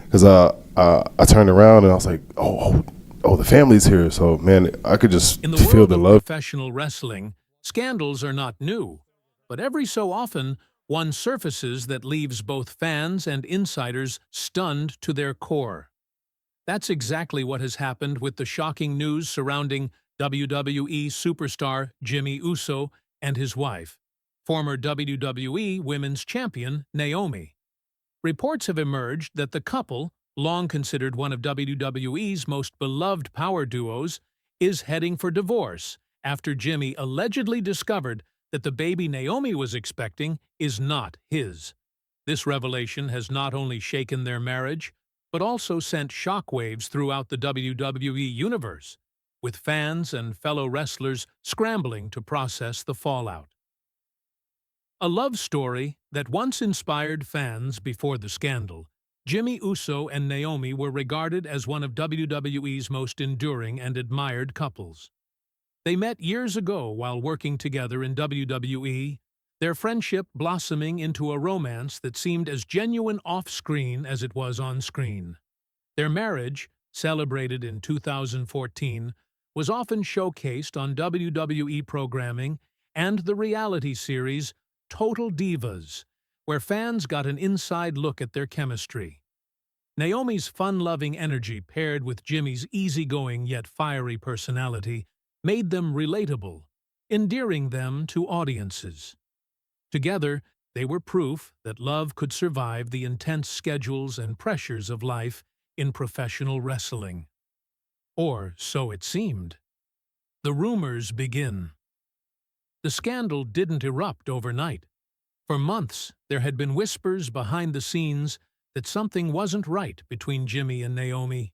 because I turned around and I was like, oh, the family's here. So man, I could just In the feel world the of love. professional wrestling, scandals are not new, but every so often, one surfaces that leaves both fans and insiders stunned to their core. That's exactly what has happened with the shocking news surrounding WWE superstar Jimmy Uso and his wife, former WWE Women's Champion Naomi. Reports have emerged that the couple, long considered one of WWE's most beloved power duos, is heading for divorce after Jimmy allegedly discovered that the baby Naomi was expecting is not his. This revelation has not only shaken their marriage, but also sent shockwaves throughout the WWE Universe, with fans and fellow wrestlers scrambling to process the fallout. A love story that once inspired fans before the scandal, Jimmy Uso and Naomi were regarded as one of WWE's most enduring and admired couples. They met years ago while working together in WWE, their friendship blossoming into a romance that seemed as genuine off-screen as it was on-screen. Their marriage, celebrated in 2014, was often showcased on WWE programming and the reality series Total Divas, where fans got an inside look at their chemistry. Naomi's fun-loving energy paired with Jimmy's easygoing yet fiery personality made them relatable, endearing them to audiences. Together, they were proof that love could survive the intense schedules and pressures of life in professional wrestling. Or so it seemed. The rumors begin. The scandal didn't erupt overnight. For months, there had been whispers behind the scenes that something wasn't right between Jimmy and Naomi.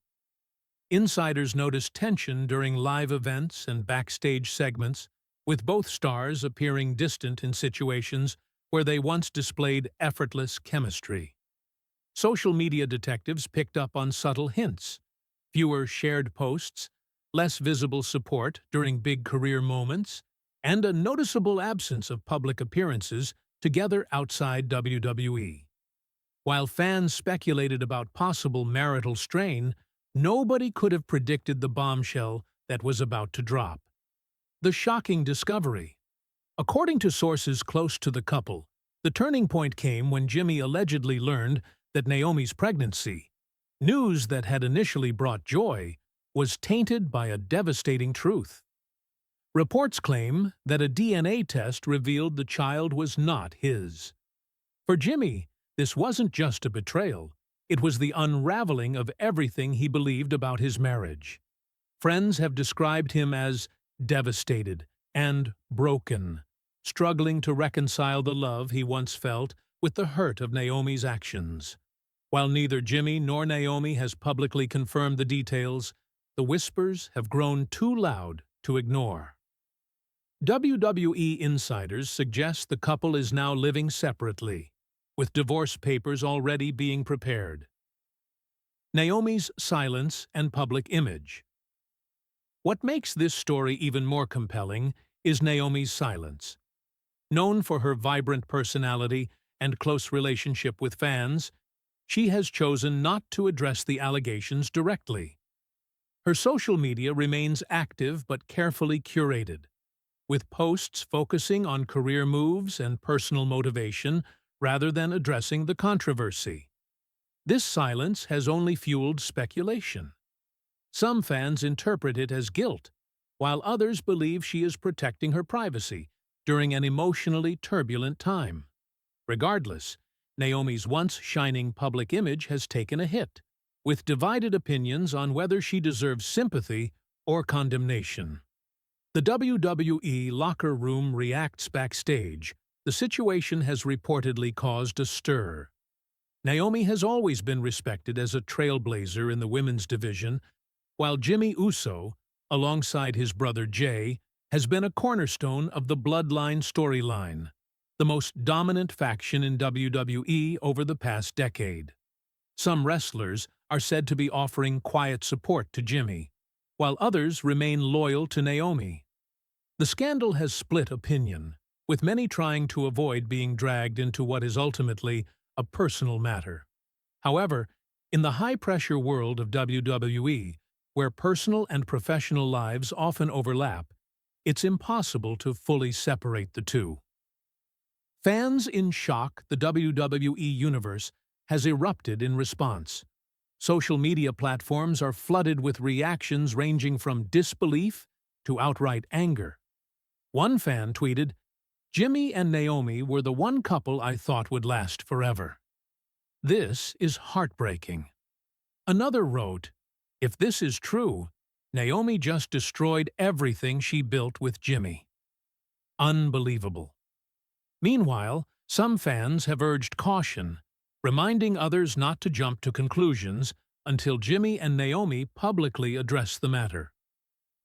Insiders noticed tension during live events and backstage segments, with both stars appearing distant in situations where they once displayed effortless chemistry. Social media detectives picked up on subtle hints: fewer shared posts, less visible support during big career moments, and a noticeable absence of public appearances together outside WWE. While fans speculated about possible marital strain, nobody could have predicted the bombshell that was about to drop. The shocking discovery. According to sources close to the couple, the turning point came when Jimmy allegedly learned that Naomi's pregnancy, news that had initially brought joy, was tainted by a devastating truth. Reports claim that a DNA test revealed the child was not his. For Jimmy, this wasn't just a betrayal, it was the unraveling of everything he believed about his marriage. Friends have described him as devastated and broken, struggling to reconcile the love he once felt with the hurt of Naomi's actions. While neither Jimmy nor Naomi has publicly confirmed the details, the whispers have grown too loud to ignore. WWE insiders suggest the couple is now living separately, with divorce papers already being prepared. Naomi's silence and public image. What makes this story even more compelling is Naomi's silence. Known for her vibrant personality and close relationship with fans, she has chosen not to address the allegations directly. Her social media remains active but carefully curated, with posts focusing on career moves and personal motivation rather than addressing the controversy. This silence has only fueled speculation. Some fans interpret it as guilt, while others believe she is protecting her privacy during an emotionally turbulent time. Regardless, Naomi's once shining public image has taken a hit, with divided opinions on whether she deserves sympathy or condemnation. The WWE locker room reacts backstage. The situation has reportedly caused a stir. Naomi has always been respected as a trailblazer in the women's division, while Jimmy Uso, alongside his brother Jay, has been a cornerstone of the Bloodline storyline, the most dominant faction in WWE over the past decade. Some wrestlers are said to be offering quiet support to Jimmy, while others remain loyal to Naomi. The scandal has split opinion, with many trying to avoid being dragged into what is ultimately a personal matter. However, In the high-pressure world of WWE, where personal and professional lives often overlap, it's impossible to fully separate the two. Fans in shock, the WWE Universe has erupted in response. Social media platforms are flooded with reactions ranging from disbelief to outright anger. One fan tweeted, "Jimmy and Naomi were the one couple I thought would last forever. This is heartbreaking." Another wrote, "If this is true, Naomi just destroyed everything she built with Jimmy." Unbelievable. Meanwhile, some fans have urged caution, reminding others not to jump to conclusions until Jimmy and Naomi publicly address the matter.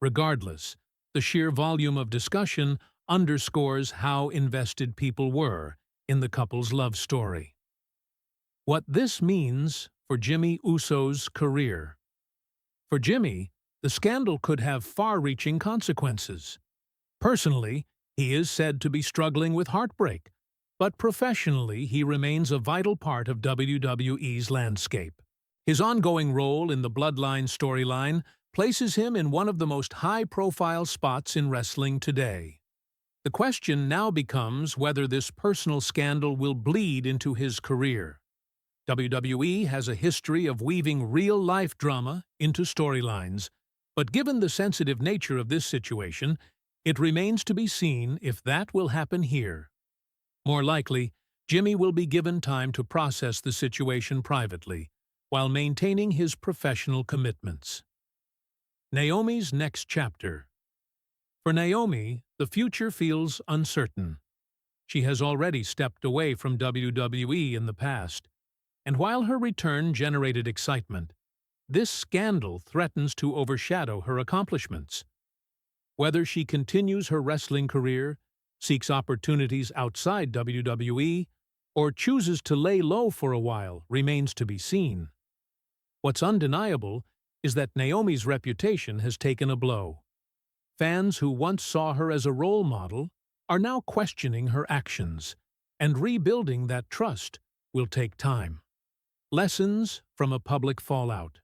Regardless, the sheer volume of discussion underscores how invested people were in the couple's love story. What this means for Jimmy Uso's career. For Jimmy, the scandal could have far-reaching consequences. Personally, he is said to be struggling with heartbreak, but professionally he remains a vital part of WWE's landscape. His ongoing role in the Bloodline storyline places him in one of the most high-profile spots in wrestling today. The question now becomes whether this personal scandal will bleed into his career. WWE has a history of weaving real-life drama into storylines, but given the sensitive nature of this situation, it remains to be seen if that will happen here. More likely, Jimmy will be given time to process the situation privately, while maintaining his professional commitments. Naomi's next chapter. For Naomi, the future feels uncertain. She has already stepped away from WWE in the past, and while her return generated excitement, this scandal threatens to overshadow her accomplishments. Whether she continues her wrestling career, seeks opportunities outside WWE, or chooses to lay low for a while remains to be seen. What's undeniable is that Naomi's reputation has taken a blow. Fans who once saw her as a role model are now questioning her actions, and rebuilding that trust will take time. Lessons from a public fallout.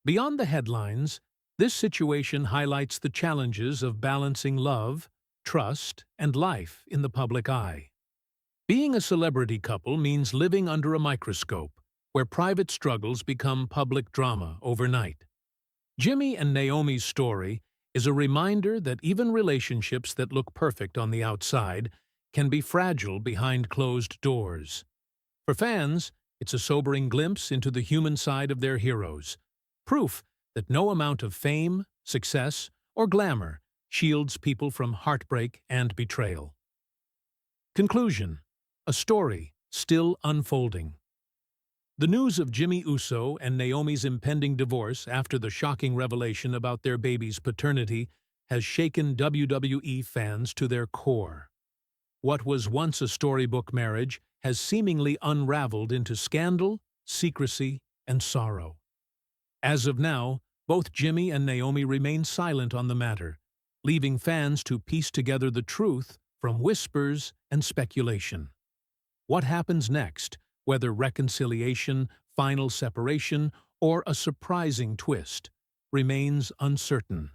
Beyond the headlines, this situation highlights the challenges of balancing love, trust, and life in the public eye. Being a celebrity couple means living under a microscope, where private struggles become public drama overnight. Jimmy and Naomi's story is a reminder that even relationships that look perfect on the outside can be fragile behind closed doors. For fans, it's a sobering glimpse into the human side of their heroes, proof that no amount of fame, success, or glamour shields people from heartbreak and betrayal. Conclusion: a story still unfolding. The news of Jimmy Uso and Naomi's impending divorce after the shocking revelation about their baby's paternity has shaken WWE fans to their core. What was once a storybook marriage has seemingly unraveled into scandal, secrecy, and sorrow. As of now, both Jimmy and Naomi remain silent on the matter, leaving fans to piece together the truth from whispers and speculation. What happens next, whether reconciliation, final separation, or a surprising twist, remains uncertain.